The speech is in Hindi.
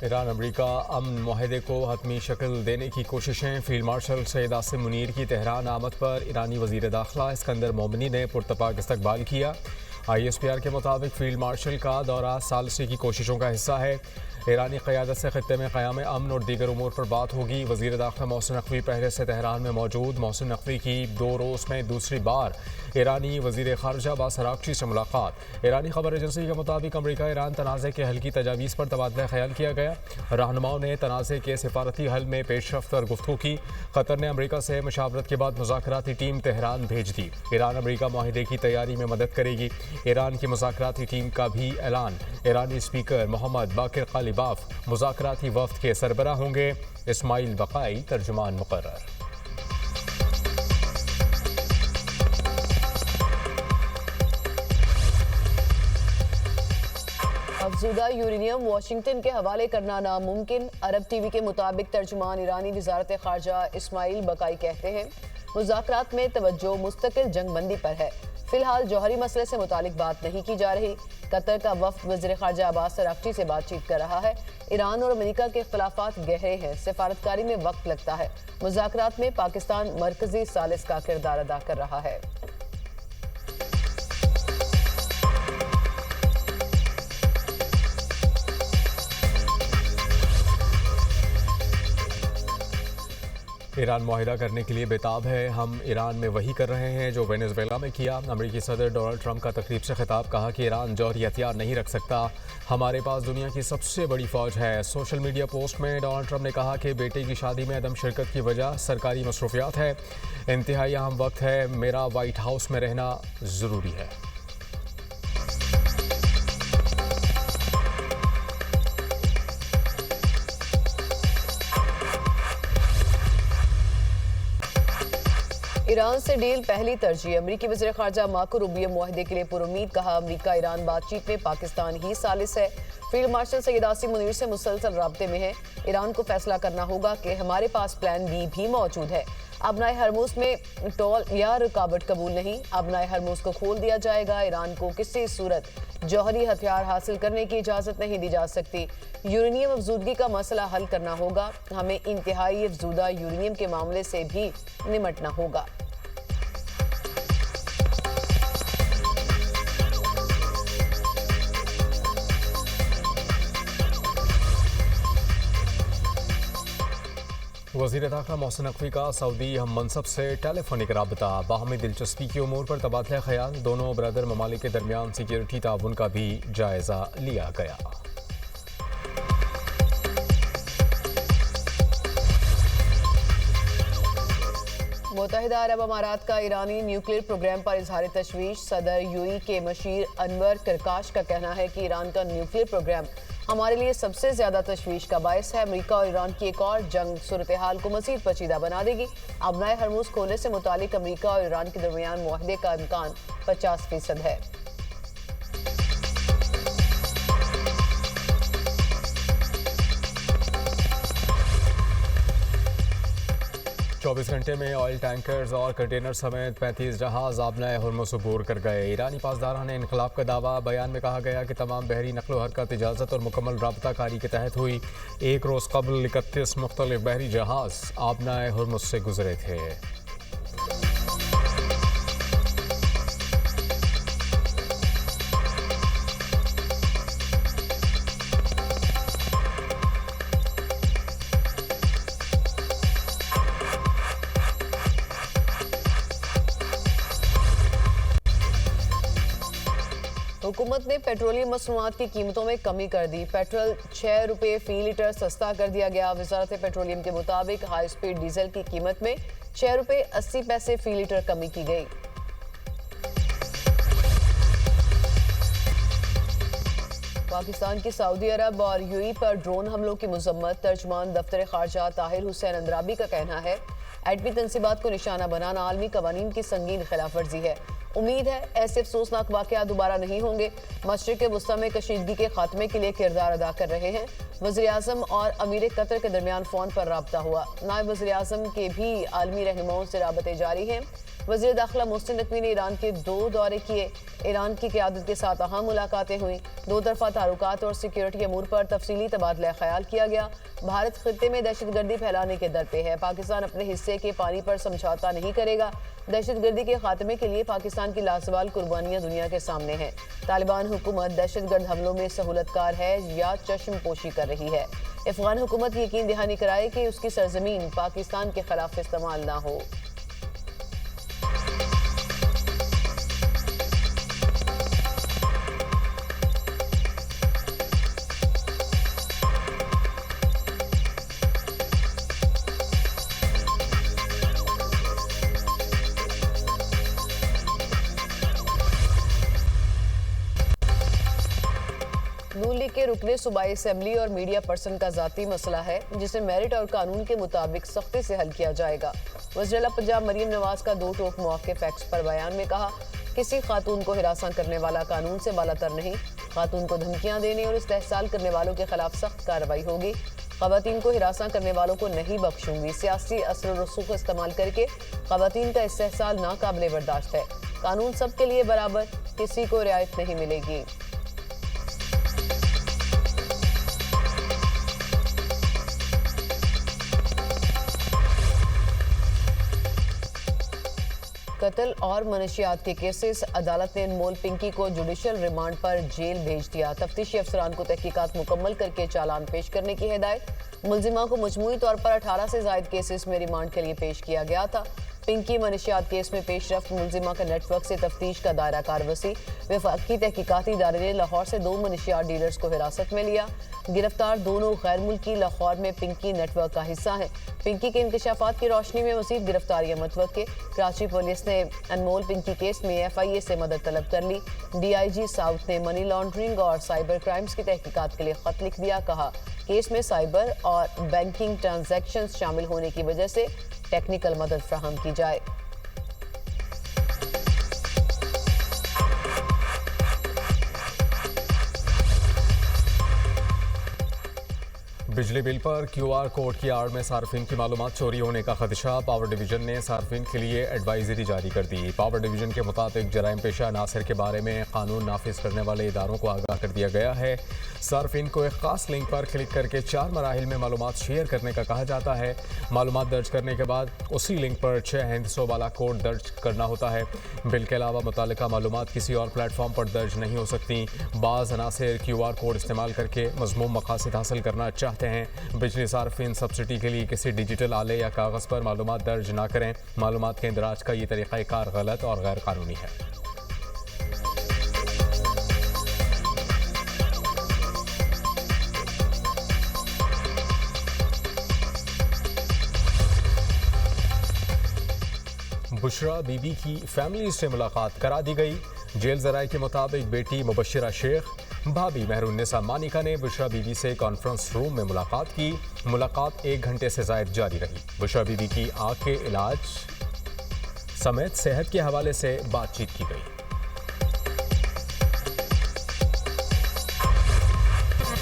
ईरान अमरीका अमन माहदे को हतमी शक्ल देने की कोशिशें। फील्ड मार्शल सैयद आसिम मुनीर की तेहरान आमद पर ईरानी वजीर दाखिला इस्कंदर मोमिनी ने पुरतपाक इस्तकबाल किया। ISPR के मुताबिक फील्ड मार्शल का दौरा सालसी की कोशिशों का हिस्सा है। ईरानी क़यादत से खत्ते में क़याम अमन और दीगर उमूर पर बात होगी। वज़ीर दाखिला मोहसिन नकवी पहले से तेहरान में मौजूद। मोहसिन नकवी की 2 रोज़ में दूसरी बार ईरानी वज़ीर ख़ारजा अब्बास अराग़ची से मुलाकात। ईरानी खबर एजेंसी के मुताबिक अमरीका ईरान तनाज़े के हल की तजावीज़ पर तबादला ख्याल किया गया। रहनुमाओं ने तनाज़े के सिफारती हल में पेशरफ्त और गुफ्तगू की। कतर ने अमरीका से मुशावरत के बाद मुज़ाकराती टीम तेहरान भेज दी। ईरान अमरीका माहिदे की तैयारी में मदद करेगी। ईरान की मुज़ाकराती टीम का भी ऐलान। ईरानी स्पीकर मोहम्मद बाकिर कालिबाफ मुज़ाकराती वफ़द के सरबराह होंगे। इस्माइल बक़ाई तर्जुमान मुक़र्रर। अफज़ूदा यूरेनियम वाशिंगटन के हवाले करना नामुमकिन। अरब TV के मुताबिक तर्जुमान ईरानी वज़ारत ख़ारजा इस्माइल बक़ाई कहते हैं मुज़ाकरात में तवज्जो मुस्तकिल जंगबंदी पर है। फिलहाल जौहरी मसले से मुतालिक बात नहीं की जा रही। कतर का वफ़द वज़ीर ख़ारजा अब्बास अराग़ची से बातचीत कर रहा है। ईरान और अमेरिका के इख्तिलाफ़ात गहरे हैं। सिफारतकारी में वक्त लगता है। मुज़ाकरात में पाकिस्तान मरकज़ी सालिस का किरदार अदा कर रहा है। ईरान मुआहिदा करने के लिए बेताब है। हम ईरान में वही कर रहे हैं जो वेनेजुएला में किया। अमेरिकी सदर डोनाल्ड ट्रंप का तकरीब से खिताब। कहा कि ईरान जौहरी हथियार नहीं रख सकता। हमारे पास दुनिया की सबसे बड़ी फौज है। सोशल मीडिया पोस्ट में डोनाल्ड ट्रंप ने कहा कि बेटे की शादी में अदम शिरकत की वजह सरकारी मसरूफियात है। इंतहाई अहम वक्त है। मेरा वाइट हाउस में रहना ज़रूरी है। ईरान से डील पहली तरजीह। अमरीकी वज़ीर ख़ारजा मार्को रूबियो मुआहदे के लिए पुरुमीद। कहा अमरीका ईरान बातचीत में पाकिस्तान ही सालिस है। फील्ड मार्शल सैयद आसिम मुनीर से मुसलसल राब्ते में है। ईरान को फैसला करना होगा कि हमारे पास प्लान बी भी मौजूद है। अबनाए हरमुज़ में टोल या रुकावट कबूल नहीं। अबनाए हरमुज़ को खोल दिया जाएगा। ईरान को किसी सूरत जौहरी हथियार हासिल करने की इजाज़त नहीं दी जा सकती। यूरेनियम अफजूदगी का मसला हल करना होगा। हमें इंतहाई अफजूदा यूरेनियम के मामले से भी निमटना होगा। वज़ीर दाखिला मोहसिन नकवी का सऊदी हम मनसब से टेलीफोनिक राबता। बाहमी दिलचस्पी की उमूर पर तबादला ख्याल। दोनों ब्रदर ममालिक के दरमियान सिक्योरिटी ताउन का भी जायज़ा लिया गया। मुत्तहिदा अरब अमारात का ईरानी न्यूक्लियर प्रोग्राम पर इजहार तशवीश। सदर यूई के मशीर अनवर करकाश का कहना है कि ईरान का न्यूक्लियर प्रोग्राम हमारे लिए सबसे ज्यादा तशवीश का बायस है। अमेरिका और ईरान की एक और जंग सूरत हाल को मज़ीद पेचीदा बना देगी। अबनाए हरमुज़ खोलने से मुतालिक अमेरिका और ईरान के दरमियान मुआहदे का इम्कान 50% है। 24 घंटे में ऑयल टैंकर्स और कंटेनर समेत 35 जहाज आबनाए हुर्मुज़ अबूर कर गए। ईरानी पासदारान इनकलाब का दावा। बयान में कहा गया कि तमाम बहरी नकलो हरकत इजाज़त और मुकम्मल राबता कारी के तहत हुई। एक रोज़ कबल 31 मुख्तलिफ बहरी जहाज आबनाए हुर्मुज़ से गुजरे थे। हुकूमत ने पेट्रोलियम मसनूआत की कीमतों में कमी कर दी। पेट्रोल 6 रुपये फी लीटर सस्ता कर दिया गया। वजारत पेट्रोलियम के मुताबिक हाई स्पीड डीजल की कीमत में 6 रुपये 80 पैसे फी लीटर कमी की गई। पाकिस्तान की सऊदी अरब और यूएई पर ड्रोन हमलों की मजम्मत। तर्जुमान दफ्तर खारजा ताहिर हुसैन अंद्राबी का कहना है एटमी तनसीबात को निशाना बनाना आलमी कवानीन की संगीन खिलाफ वर्जी है। उम्मीद है ऐसे अफसोसनाक वाकया दोबारा नहीं होंगे। मशरिक वस्ती में कशीदगी के खात्मे के लिए किरदार अदा कर रहे हैं। वज़ीर आज़म और अमीर कतर के दरमियान फोन पर राब्ता हुआ। नायब वज़ीर आज़म के भी आलमी रहनुमाओं से राबते जारी हैं। वज़ीर दाखिला मोहसिन नकवी ने ईरान के 2 दौरे किए। ईरान की क़यादत के साथ अहम मुलाकातें हुई। 2 तरफ़ा ताल्लुकात और सिक्योरिटी अमूर पर तफसीली तबादला ख्याल किया गया। भारत खित्ते में दहशतगर्दी फैलाने के दर पे है। पाकिस्तान अपने हिस्से के पानी पर समझौता नहीं करेगा। दहशतगर्दी के खात्मे के लिए पाकिस्तान की लाजवाल कुर्बानियां दुनिया के सामने हैं। तालिबान हुकूमत दहशतगर्द हमलों में सहूलतकार है या चश्म पोशी कर रही है। अफगान हुकूमत यकीन दहानी कराए कि उसकी सरजमीन पाकिस्तान के खिलाफ इस्तेमाल ना हो। नून लीग के रुकने सूबाई असेंबली और मीडिया पर्सन का जाती मसला है जिसे मेरिट और कानून के मुताबिक सख्ती से हल किया जाएगा। वज़ीर पंजाब मरीम नवाज का 2 टोक मौक़िफ़ एक्स पर बयान में कहा, किसी खातून को हिरासत करने वाला कानून से बालातर नहीं। खातून को धमकियां देने और इस्तेहसाल करने वालों के खिलाफ सख्त कार्रवाई होगी। ख़वातीन को हिरासत करने वालों को नहीं बख्शूंगी। सियासी असर और रसूख इस्तेमाल करके ख़वातीन का इस्तेहसाल नाकाबिले बर्दाश्त है। कानून सबके लिए बराबर, किसी को रियायत नहीं मिलेगी। कत्ल और मनशियात के केसेस अदालत ने अनमोल पिंकी को जुडिशल रिमांड पर जेल भेज दिया। तफ्तीशी अफसरान को तहकीकात मुकम्मल करके चालान पेश करने की हिदायत। मुलजिमा को मजमूई तौर पर 18 से ज़ायद केसेस में रिमांड के लिए पेश किया गया था। पिंकी मनशियात केस में पेशरफ्त मुलजिमा का नेटवर्क से तफ्तीश का दायरा कार वसी। वफाकी तहकीकाती इदारे ने लाहौर से 2 मनशियात डीलर्स को हिरासत में लिया। गिरफ्तार दोनों गैर मुल्की लाहौर में पिंकी नेटवर्क का हिस्सा हैं। पिंकी के इंकशाफात की रोशनी में मज़ीद गिरफ्तारियां मतवक्के। कराची पुलिस ने अनमोल पिंकी केस में FIA से मदद तलब कर ली। DIG साउथ ने मनी लॉन्ड्रिंग और साइबर क्राइम्स की तहकीकात के लिए खत लिख दिया। कहा, केस में साइबर और बैंकिंग ट्रांजैक्शंस शामिल होने की वजह से टेक्निकल मदद फराहम की जाए। बिजली बिल पर QR कोड की आड़ में सार्फिन की मालूमात चोरी होने का खदशा। पावर डिवीजन ने सार्फिन के लिए एडवाइजरी जारी कर दी। पावर डिवीजन के मुताबिक जराइम पेशा अनासर के बारे में कानून नाफिज करने वाले इदारों को आगाह कर दिया गया है। सार्फिन को एक खास लिंक पर क्लिक करके 4 मराहिल में मालूमात शेयर करने का कहा जाता है। मालूमात दर्ज करने के बाद उसी लिंक पर 6 हिंदसों वाला कोड दर्ज करना होता है। बिल के अलावा मुतालिका मालूमात किसी और प्लेटफॉर्म पर दर्ज नहीं हो सकती। बाज़ अनासर QR कोड इस्तेमाल करके मज़मूम मकासद हासिल करना चाहते हैं। बिजली सार्फिन सब्सिडी के लिए किसी डिजिटल आले या कागज़ पर मालूमात दर्ज ना करें। मालूमात के इंदराज का ये तरीक़ाकार गलत और गैर कानूनी है। बुशरा बीबी की फैमिली से मुलाकात करा दी गई। जेल ज़राए के मुताबिक बेटी मुबशिरा शेख, भाभी मेहरुन्निसा मानिका ने बुशरा बीबी से कॉन्फ्रेंस रूम में मुलाकात की। मुलाकात 1 घंटे से ज़ायद जारी रही। बुशरा बीबी की आँख के इलाज समेत सेहत के हवाले से बातचीत की गई।